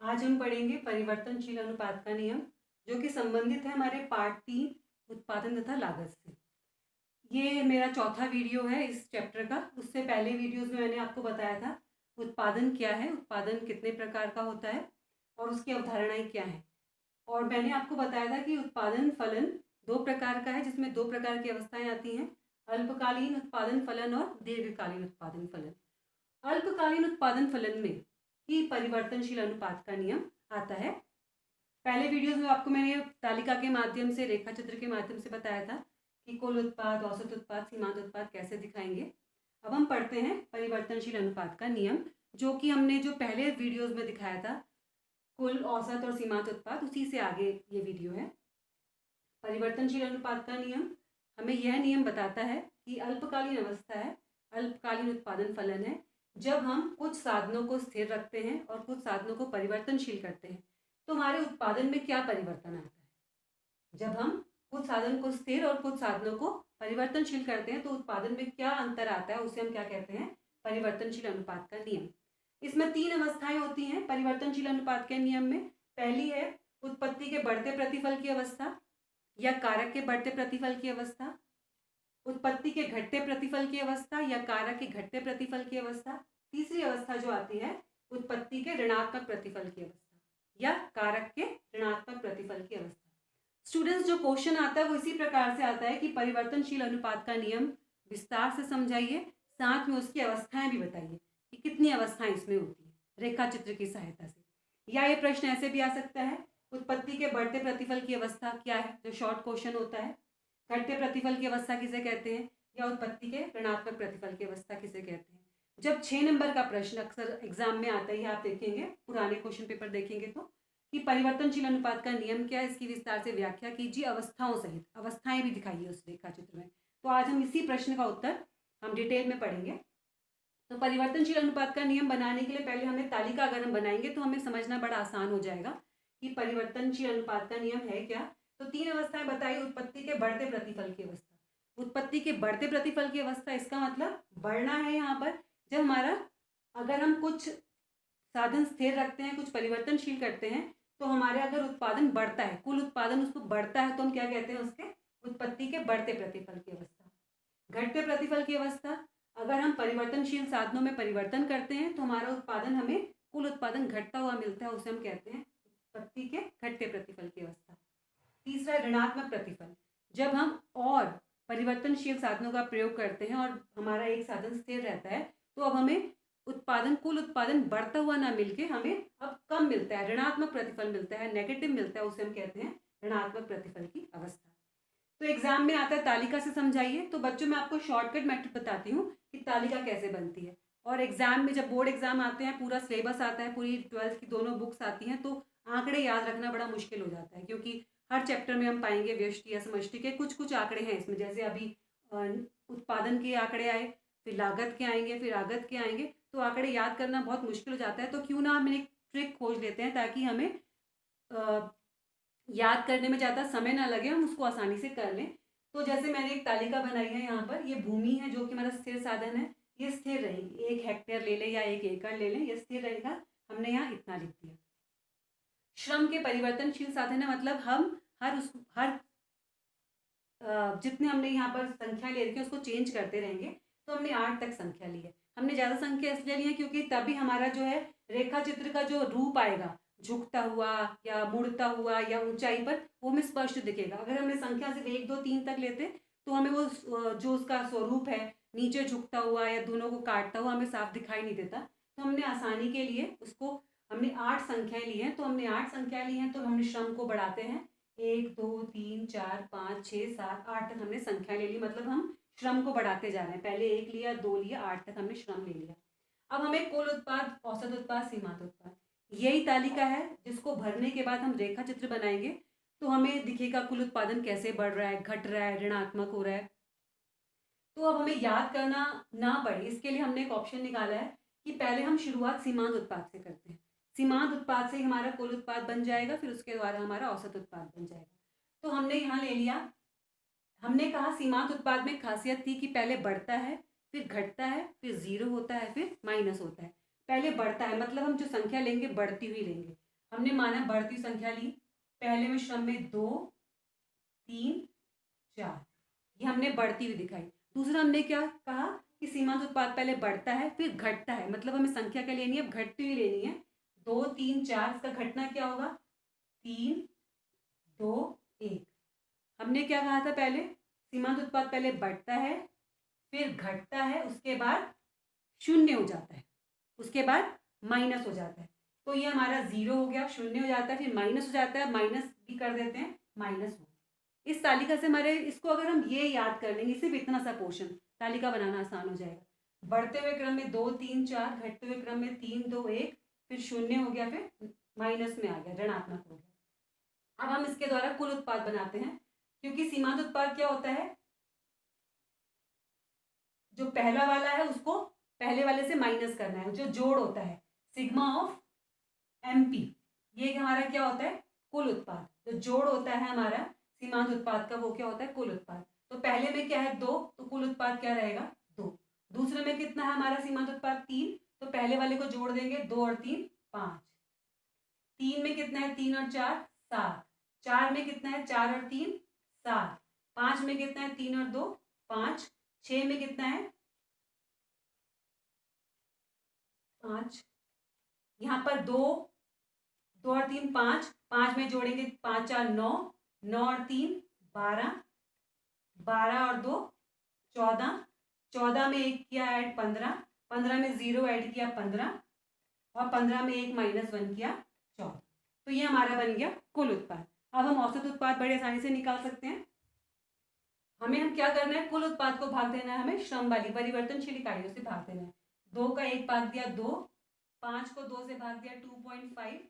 आज हम पढ़ेंगे परिवर्तनशील अनुपात का नियम, जो कि संबंधित है हमारे पार्ट 3 उत्पादन तथा लागत से। ये मेरा चौथा वीडियो है इस चैप्टर का। उससे पहले वीडियोस में मैंने आपको बताया था उत्पादन क्या है, उत्पादन कितने प्रकार का होता है और उसकी अवधारणाएं क्या है। और मैंने आपको बताया था कि उत्पादन फलन दो प्रकार का है, जिसमें दो प्रकार की अवस्थाएं आती हैं, अल्पकालीन उत्पादन फलन और दीर्घकालीन उत्पादन फलन। अल्पकालीन उत्पादन फलन में ही परिवर्तनशील अनुपात का नियम आता है। पहले वीडियोस में आपको मैंने तालिका के माध्यम से, रेखा चित्र के माध्यम से बताया था कि कुल उत्पाद, औसत उत्पाद, सीमांत उत्पाद कैसे दिखाएंगे। अब हम पढ़ते हैं परिवर्तनशील अनुपात का नियम, जो कि हमने जो पहले वीडियोस में दिखाया था, कुल, औसत और सीमांत उत्पाद, उसी से आगे ये वीडियो है। परिवर्तनशील अनुपात का नियम हमें यह नियम बताता है कि अल्पकालीन अवस्था है, अल्पकालीन उत्पादन फलन है जब हम कुछ साधनों को स्थिर रखते हैं और कुछ साधनों को परिवर्तनशील करते हैं, तो हमारे उत्पादन में क्या परिवर्तन आता है। जब हम कुछ साधन को स्थिर और कुछ साधनों को परिवर्तनशील करते हैं तो उत्पादन में क्या अंतर आता है, उसे हम क्या कहते हैं, परिवर्तनशील अनुपात का नियम। इसमें तीन अवस्थाएं होती हैं परिवर्तनशील अनुपात के नियम में। पहली है उत्पत्ति के बढ़ते प्रतिफल की अवस्था या कारक के बढ़ते प्रतिफल की अवस्था, उत्पत्ति के घटते प्रतिफल की अवस्था या कारक के घटते प्रतिफल की अवस्था। तीसरी अवस्था जो आती है उत्पत्ति के ऋणात्मक प्रतिफल की अवस्था या कारक के ऋणात्मक प्रतिफल की अवस्था। स्टूडेंट्स, जो क्वेश्चन आता है वो इसी प्रकार से आता है कि परिवर्तनशील अनुपात का नियम विस्तार से समझाइए, साथ में उसकी अवस्थाएं भी बताइए कि कितनी अवस्थाएं इसमें होती है रेखा चित्र की सहायता से। या ये प्रश्न ऐसे भी आ सकता है, उत्पत्ति के बढ़ते प्रतिफल की अवस्था क्या है, जो शॉर्ट क्वेश्चन होता है। घटते प्रतिफल की अवस्था किसे कहते हैं, या उत्पत्ति के ऋणात्मक प्रतिफल की अवस्था किसे कहते हैं। जब 6 नंबर का प्रश्न अक्सर एग्जाम में आता है, आप देखेंगे पुराने क्वेश्चन पेपर देखेंगे तो, कि परिवर्तनशील अनुपात का नियम क्या है, इसकी विस्तार से व्याख्या कीजिए, अवस्थाओं सहित अवस्थाएं भी दिखाइए उस रेखा चित्र में। तो आज हम इसी प्रश्न का उत्तर हम डिटेल में पढ़ेंगे। तो परिवर्तनशील अनुपात का नियम बनाने के लिए पहले हमें तालिका अगर हम बनाएंगे तो हमें समझना बड़ा आसान हो जाएगा कि परिवर्तनशील अनुपात का नियम है क्या। तो तीन अवस्थाएं बताई। उत्पत्ति के बढ़ते प्रतिफल की अवस्था, उत्पत्ति के बढ़ते प्रतिफल की अवस्था, इसका मतलब बढ़ना है यहाँ पर। जब हमारा, अगर हम कुछ साधन स्थिर रखते हैं, कुछ परिवर्तनशील करते हैं, तो हमारे अगर उत्पादन बढ़ता है, कुल उत्पादन उसको बढ़ता है, तो हम क्या कहते हैं, उसके उत्पत्ति के बढ़ते प्रतिफल की अवस्था। घटते प्रतिफल की अवस्था, अगर हम परिवर्तनशील साधनों में परिवर्तन करते हैं तो हमारा उत्पादन, हमें कुल उत्पादन घटता हुआ मिलता है, उसे हम कहते हैं उत्पत्ति के घटते प्रतिफल की अवस्था। तीसरा ऋणात्मक प्रतिफल, जब हम और परिवर्तनशील साधनों का प्रयोग करते हैं और हमारा एक साधन स्थिर रहता है, तो अब हमें उत्पादन, कुल उत्पादन बढ़ता हुआ ना मिलके हमें अब कम मिलता है, ऋणात्मक प्रतिफल मिलता है, नेगेटिव मिलता है, उसे हम कहते हैं ऋणात्मक प्रतिफल की अवस्था। तो एग्जाम में आता है तालिका से समझाइए। तो बच्चों, मैं आपको शॉर्टकट मेथड बताती हूँ कि तालिका कैसे बनती है। और एग्जाम में जब बोर्ड एग्जाम आते हैं, पूरा सिलेबस आता है, पूरी 12th की दोनों बुक्स आती हैं, तो आंकड़े याद रखना बड़ा मुश्किल हो जाता है, क्योंकि हर चैप्टर में हम पाएंगे व्यष्टि या समष्टि के कुछ कुछ आंकड़े हैं इसमें। जैसे अभी उत्पादन के आंकड़े आए, फिर लागत के आएंगे, फिर आगत के आएंगे, तो आंकड़े याद करना बहुत मुश्किल हो जाता है। तो क्यों ना हम एक ट्रिक खोज लेते हैं ताकि हमें याद करने में ज़्यादा समय ना लगे, हम उसको आसानी से कर लें। तो जैसे मैंने एक तालिका बनाई है यहाँ पर, ये भूमि है जो कि हमारा स्थिर साधन है, ये स्थिर रहेगी। 1 हेक्टेयर ले लें या 1 एकड़ ले लें, ये स्थिर रहेगा। हमने यहाँ इतना लिख दिया। श्रम के परिवर्तनशील साधन है, मतलब हम हर जितने हमने यहाँ पर संख्या ले रखी है उसको चेंज करते रहेंगे। तो हमने 8 तक संख्या ली है। हमने ज़्यादा संख्या इसलिए ली है क्योंकि तभी हमारा जो है रेखा चित्र का जो रूप आएगा, झुकता हुआ या मुड़ता हुआ या ऊंचाई पर, वो हमें स्पष्ट दिखेगा। अगर हमने संख्या सिर्फ 1 2 3 तक लेते तो हमें वो जो उसका स्वरूप है, नीचे झुकता हुआ या दोनों को काटता हुआ, हमें साफ दिखाई नहीं देता। तो हमने आसानी के लिए उसको, हमने 8 संख्याएं ली हैं, तो हमने 8 संख्याएं ली हैं, तो हमने श्रम को बढ़ाते हैं। 1 2 3 4 5 6 7 8 तक हमने संख्या ले ली, मतलब हम श्रम को बढ़ाते जा रहे हैं। पहले 1 लिया, 2 लिया, 8 तक हमने श्रम ले लिया। अब हमें कुल उत्पाद, औसत उत्पाद, सीमांत उत्पाद, यही तालिका है जिसको भरने के बाद हम रेखा चित्र बनाएंगे तो हमें दिखेगा कुल उत्पादन कैसे बढ़ रहा है, घट रहा है, ऋणात्मक हो रहा है। तो अब हमें याद करना ना पड़े, इसके लिए हमने एक ऑप्शन निकाला है कि पहले हम शुरुआत सीमांत उत्पाद से करते हैं। सीमांत उत्पाद से हमारा कुल उत्पाद बन जाएगा, फिर उसके द्वारा हमारा औसत उत्पाद बन जाएगा। तो हमने यहाँ ले लिया, हमने कहा सीमांत उत्पाद में खासियत थी कि पहले बढ़ता है, फिर घटता है, फिर 0 होता है, फिर माइनस होता है। पहले बढ़ता है, मतलब हम जो संख्या लेंगे बढ़ती हुई लेंगे। हमने माना बढ़ती संख्या ली, पहले में श्रम में 2 3 4, ये हमने बढ़ती हुई दिखाई। दूसरा हमने क्या कहा कि सीमांत उत्पाद पहले बढ़ता है फिर घटता है, मतलब हमें संख्या क्या लेनी है, घटती हुई लेनी है। 2 3 4, इसका घटना क्या होगा, 3 2 1। हमने क्या कहा था पहले, सीमांत उत्पाद पहले बढ़ता है फिर घटता है, उसके बाद शून्य हो जाता है, उसके बाद माइनस हो जाता है। तो ये हमारा 0 हो गया, शून्य हो जाता है, फिर माइनस हो जाता है, माइनस भी कर देते हैं, -1। इस तालिका से हमारे, इसको अगर हम ये याद कर लेंगे, सिर्फ इतना सा पोर्शन, तालिका बनाना आसान हो जाएगा। बढ़ते हुए क्रम में 2 3 4, घटते हुए क्रम में 3 2 1, फिर शून्य हो गया, फिर माइनस में आ गया, ऋणात्मक हो गया। अब हम इसके द्वारा कुल उत्पाद बनाते हैं, क्योंकि सीमांत उत्पाद क्या होता है, जो पहला वाला है उसको पहले वाले से माइनस करना है, जो जोड़ होता है सिग्मा ऑफ MP, ये हमारा क्या होता है, कुल उत्पाद। जो जोड़ होता है हमारा सीमांत उत्पाद का, वो क्या होता है, कुल उत्पाद। तो पहले में क्या है 2, तो कुल उत्पाद क्या रहेगा 2। दूसरे में कितना है हमारा सीमांत उत्पाद 3, तो पहले वाले को जोड़ देंगे, 2 और 3 5। 3 में कितना है, 3 और 4 7। 4 में कितना है, 4 और 3 7। 5 में कितना है, 3 और 2 5। 6 में कितना है 5, यहाँ पर 2 2 और 3 5, 5 में जोड़ेंगे 5 4 9, 9 और 3 12, 12 और 2 14, 14 में 1 किया ऐड 15, 15 में 0 ऐड किया 15, और 15 में 1 -1 किया 14। तो ये हमारा बन गया कुल उत्पाद। अब हम औसत उत्पाद बड़े आसानी से निकाल सकते हैं। हम क्या करना है, कुल उत्पाद को भाग देना है, हमें श्रम वाली परिवर्तनशील इकाइयों से भाग देना है। 2 का 1 भाग दिया 2, 5 को 2 से भाग दिया 2.5,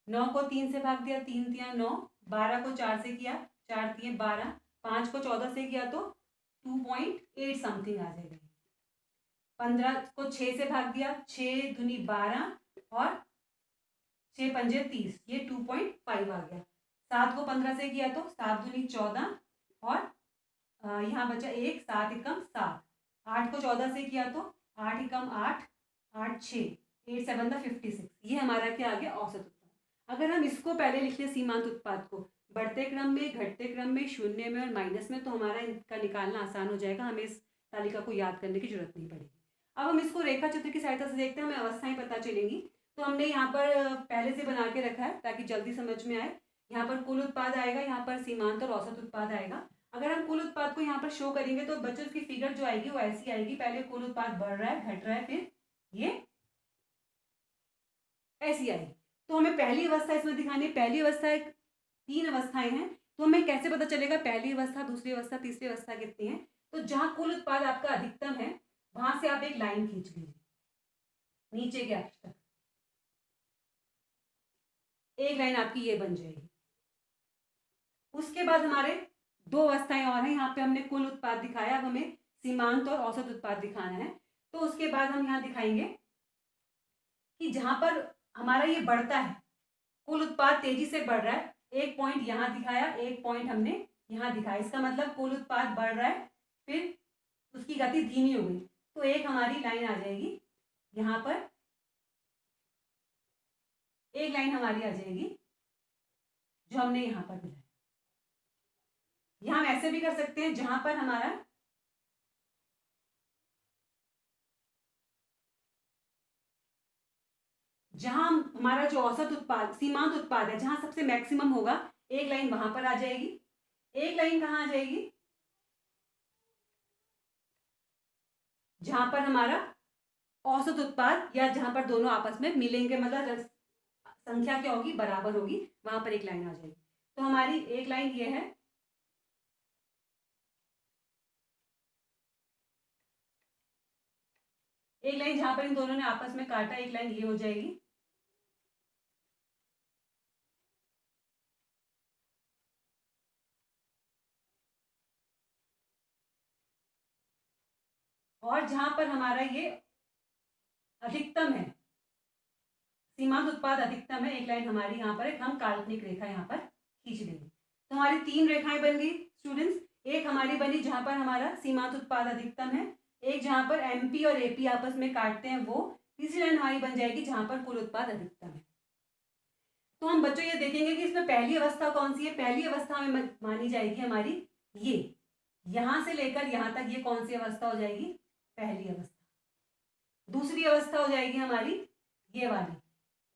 9 को 3 से भाग दिया 3 3 9, 12 को 4 से किया 4 3 12, 5 को 14 से किया तो 2.8 समथिंग आ जाएगा। 15 को 6 से भाग दिया, 6 दूनी 12 और 6 पंजे 30, ये 2.5 आ गया। 7 को 15 से किया तो 7 दूनी 14 और यहाँ बचा 1, 7 एकम 7। 8 को 14 से किया तो 8 एकम 8, 8 6, 8 7 56, ये हमारा क्या आ गया, औसत उत्पाद। अगर हम इसको पहले लिख लें सीमांत उत्पाद को, बढ़ते क्रम में, घटते क्रम में, शून्य में और माइनस में, तो हमारा इनका निकालना आसान हो जाएगा, हमें इस तालिका को याद करने की जरूरत नहीं पड़ेगी। अब हम इसको रेखा चित्र की सहायता से देखते हैं, हमें अवस्थाएं पता चलेंगी। तो हमने यहाँ पर पहले से बना के रखा है ताकि जल्दी समझ में आए। यहाँ पर कुल उत्पाद आएगा, यहाँ पर सीमांत और औसत उत्पाद आएगा। अगर हम कुल उत्पाद को यहाँ पर शो करेंगे तो बच्चों की फिगर जो आएगी वो ऐसी आएगी, पहले कुल उत्पाद बढ़ रहा है, घट रहा है, फिर ये ऐसी आएगी। तो हमें पहली अवस्था इसमें दिखानी है। पहली अवस्था 3 अवस्थाएं हैं, तो हमें कैसे पता चलेगा पहली अवस्था, दूसरी अवस्था, तीसरी अवस्था कितनी है। तो जहां कुल उत्पाद आपका अधिकतम है वहां से आप एक लाइन खींच लीजिए नीचे के अक्ष तक, एक लाइन आपकी ये बन जाएगी। उसके बाद हमारे 2 अवस्थाएं और हैं, यहाँ पे हमने कुल उत्पाद दिखाया, अब हमें सीमांत और औसत उत्पाद दिखाना है। तो उसके बाद हम यहाँ दिखाएंगे कि जहां पर हमारा ये बढ़ता है, कुल उत्पाद तेजी से बढ़ रहा है, एक पॉइंट यहाँ दिखाया, एक पॉइंट हमने यहाँ दिखाया, इसका मतलब कुल उत्पाद बढ़ रहा है, फिर उसकी गति धीमी हो गई, तो एक हमारी लाइन आ जाएगी यहाँ पर, एक लाइन हमारी आ जाएगी जो हमने यहाँ पर दिखाया। यहाँ हम ऐसे भी कर सकते हैं, जहां पर हमारा जो औसत उत्पाद, सीमांत उत्पाद है, जहां सबसे मैक्सिमम होगा, एक लाइन वहां पर आ जाएगी। एक लाइन कहाँ आ जाएगी, जहां पर हमारा औसत उत्पाद, या जहां पर दोनों आपस में मिलेंगे, मतलब संख्या क्या होगी, बराबर होगी, वहां पर एक लाइन आ जाएगी। तो हमारी एक लाइन ये है, एक लाइन जहां पर इन दोनों ने आपस में काटा, एक लाइन ये हो जाएगी। और जहां पर हमारा ये अधिकतम है, सीमांत उत्पाद अधिकतम है, एक लाइन हमारी यहाँ पर, एक हम काल्पनिक रेखा यहाँ पर खींच देंगे। तो हमारी 3 रेखाएं बन गई स्टूडेंट्स। एक हमारी बनी जहां पर हमारा सीमांत उत्पाद अधिकतम है, एक जहां पर MP और AP आपस में काटते हैं वो, तीसरी लाइन हमारी बन जाएगी जहां पर कुल उत्पाद अधिकतम है। तो हम बच्चों ये देखेंगे कि इसमें पहली अवस्था कौन सी है। पहली अवस्था में मानी जाएगी हमारी ये, यहां से लेकर यहां तक ये कौन सी अवस्था हो जाएगी, पहली अवस्था। दूसरी अवस्था हो जाएगी हमारी ये वाली,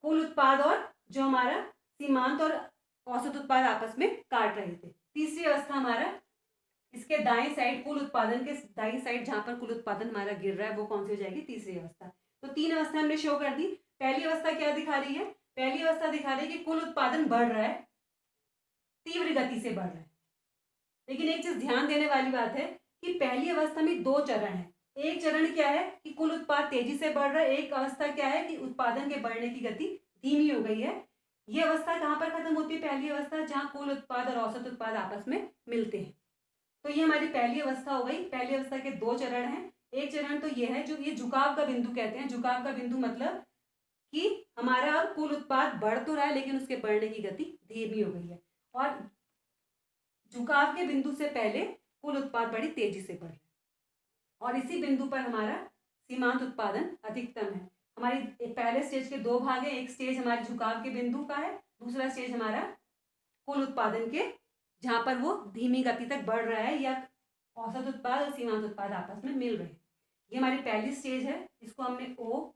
कुल उत्पाद और जो हमारा सीमांत और औसत उत्पाद आपस में काट रहे थे। तीसरी अवस्था हमारा इसके दाएं साइड, कुल उत्पादन के दाएं साइड जहां पर कुल उत्पादन हमारा गिर रहा है वो कौन सी हो जाएगी, तीसरी अवस्था। तो 3 अवस्था हमने शो कर दी। पहली अवस्था क्या दिखा रही है, पहली अवस्था दिखा रही है कि कुल उत्पादन बढ़ रहा है, तीव्र गति से बढ़ रहा है। लेकिन एक चीज ध्यान देने वाली बात है कि पहली अवस्था में 2 चरण है। एक चरण क्या है कि कुल उत्पाद तेजी से बढ़ रहा है, एक अवस्था क्या है कि उत्पादन के बढ़ने की गति धीमी हो गई है। ये अवस्था कहां पर खत्म होती है, पहली अवस्था, जहां कुल उत्पाद और औसत उत्पाद आपस में मिलते हैं। तो ये हमारी पहली अवस्था हो गई। पहली अवस्था के 2 चरण हैं। एक चरण तो ये है जो ये झुकाव का बिंदु कहते हैं। झुकाव का बिंदु मतलब कि हमारा कुल उत्पाद बढ़ तो रहा है लेकिन उसके बढ़ने की गति धीमी हो गई है, और झुकाव के बिंदु से पहले कुल उत्पाद बड़ी तेजी से बढ़ रहा है, और इसी बिंदु पर हमारा सीमांत उत्पादन अधिकतम है। हमारी पहले स्टेज के 2 भाग है। एक स्टेज हमारे झुकाव के बिंदु का है, दूसरा स्टेज हमारा कुल उत्पादन के, जहां पर वो धीमी गति तक बढ़ रहा है या औसत उत्पाद और सीमांत उत्पाद आपस में मिल रहे हैं। ये हमारी पहली स्टेज है। इसको हमने O,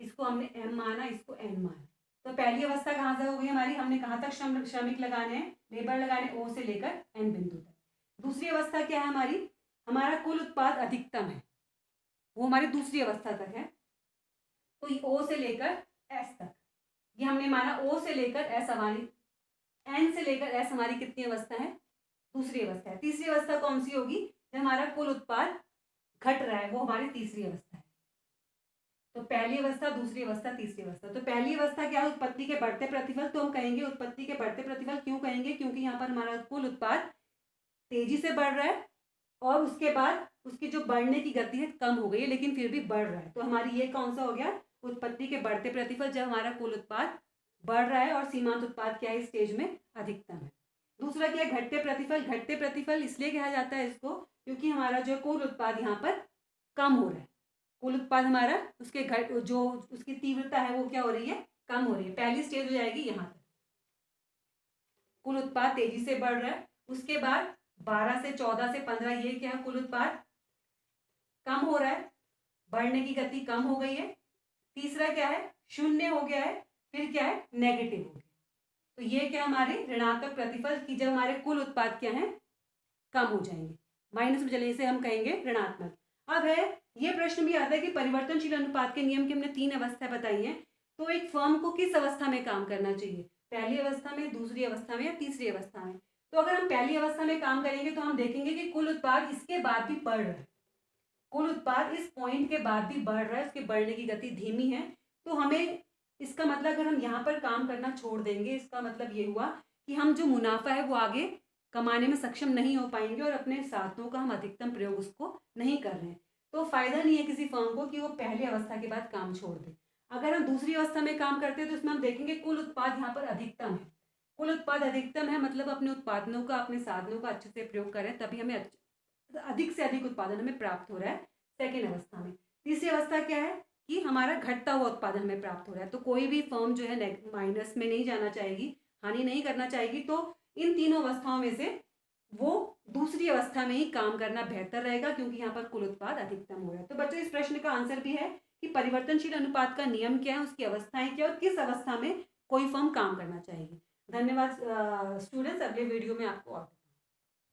इसको हमने M माना, इसको N माना। तो पहली अवस्था कहां से हो गई हमारी, हमने कहां तक श्रमिक लगाने हैं, लेबर लगाने O से लेकर N बिंदु तक। दूसरी अवस्था क्या है हमारी, हमारा कुल उत्पाद अधिकतम है, वो हमारी दूसरी अवस्था तक है। तो O से लेकर S तक, ये हमने माना O से लेकर S हमारी, N से लेकर S हमारी कितनी अवस्था है, दूसरी अवस्था है। तीसरी अवस्था कौन सी होगी, जब हमारा कुल उत्पाद घट रहा है, वो हमारी तीसरी अवस्था है। तो पहली अवस्था, दूसरी अवस्था, तीसरी अवस्था। तो पहली अवस्था क्या है, उत्पत्ति के बढ़ते प्रतिफल। तो हम कहेंगे उत्पत्ति के बढ़ते प्रतिफल क्यों कहेंगे, क्योंकि यहाँ पर हमारा कुल उत्पाद तेजी से बढ़ रहा है और उसके बाद उसकी जो बढ़ने की गति है कम हो गई है लेकिन फिर भी बढ़ रहा है। तो हमारी ये कौन सा हो गया, उत्पत्ति के बढ़ते प्रतिफल, जब हमारा कुल उत्पाद बढ़ रहा है और सीमांत उत्पाद क्या है इस स्टेज में अधिकतम है। दूसरा क्या है, घटते प्रतिफल। घटते प्रतिफल इसलिए कहा जाता है इसको क्योंकि हमारा जो कुल उत्पाद यहाँ पर कम हो रहा है। कुल उत्पाद हमारा उसके जो उसकी तीव्रता है वो क्या हो रही है, कम हो रही है। पहली स्टेज हो जाएगी यहाँ तक, कुल उत्पाद तेजी से बढ़ रहा है। उसके बाद 12 से 14 से 15 ये क्या है, कुल उत्पाद कम हो रहा है, बढ़ने की गति कम हो गई है। तीसरा क्या है, 0 हो गया है, फिर क्या है, नेगेटिव हो गया। तो ये क्या हमारे ऋणात्मक प्रतिफल की जब हमारे कुल उत्पाद क्या है, कम हो जाएंगे, माइनस में चले, इसे हम कहेंगे ऋणात्मक। अब है ये प्रश्न भी आता है कि परिवर्तनशील अनुपात के नियम की हमने 3 अवस्था बताई हैं, तो एक फर्म को किस अवस्था में काम करना चाहिए, पहली अवस्था में, दूसरी अवस्था में या तीसरी अवस्था में। तो अगर हम पहली अवस्था में काम करेंगे तो हम देखेंगे कि कुल उत्पाद इसके बाद भी बढ़ रहा है, कुल उत्पाद इस पॉइंट के बाद भी बढ़ रहा है, उसके बढ़ने की गति धीमी है। तो हमें इसका मतलब अगर हम यहाँ पर काम करना छोड़ देंगे, इसका मतलब ये हुआ कि हम जो मुनाफा है वो आगे कमाने में सक्षम नहीं हो पाएंगे और अपने साधनों का हम अधिकतम प्रयोग उसको नहीं कर रहे हैं। तो फायदा नहीं है किसी फर्म को कि वो पहली अवस्था के बाद काम छोड़ दे। अगर हम दूसरी अवस्था में काम करते हैं तो उसमें हम देखेंगे कुल उत्पाद यहाँ पर अधिकतम है। कुल उत्पाद अधिकतम है मतलब अपने उत्पादनों का, अपने साधनों का अच्छे से प्रयोग करें, तभी हमें अधिक से अधिक उत्पादन हमें प्राप्त हो रहा है सेकेंड अवस्था में। तीसरी अवस्था क्या है कि हमारा घटता हुआ उत्पादन हमें प्राप्त हो रहा है। तो कोई भी फर्म जो है माइनस में नहीं जाना चाहेगी, हानि नहीं करना चाहेगी। तो इन तीनों अवस्थाओं में से वो दूसरी अवस्था में ही काम करना बेहतर रहेगा क्योंकि यहाँ पर कुल उत्पाद अधिकतम हो रहा है। तो बच्चों इस प्रश्न का आंसर भी है कि परिवर्तनशील अनुपात का नियम क्या है, उसकी अवस्थाएं क्या और किस अवस्था में कोई फर्म काम करना चाहेगी। धन्यवाद स्टूडेंट्स, अगले वीडियो में आपको और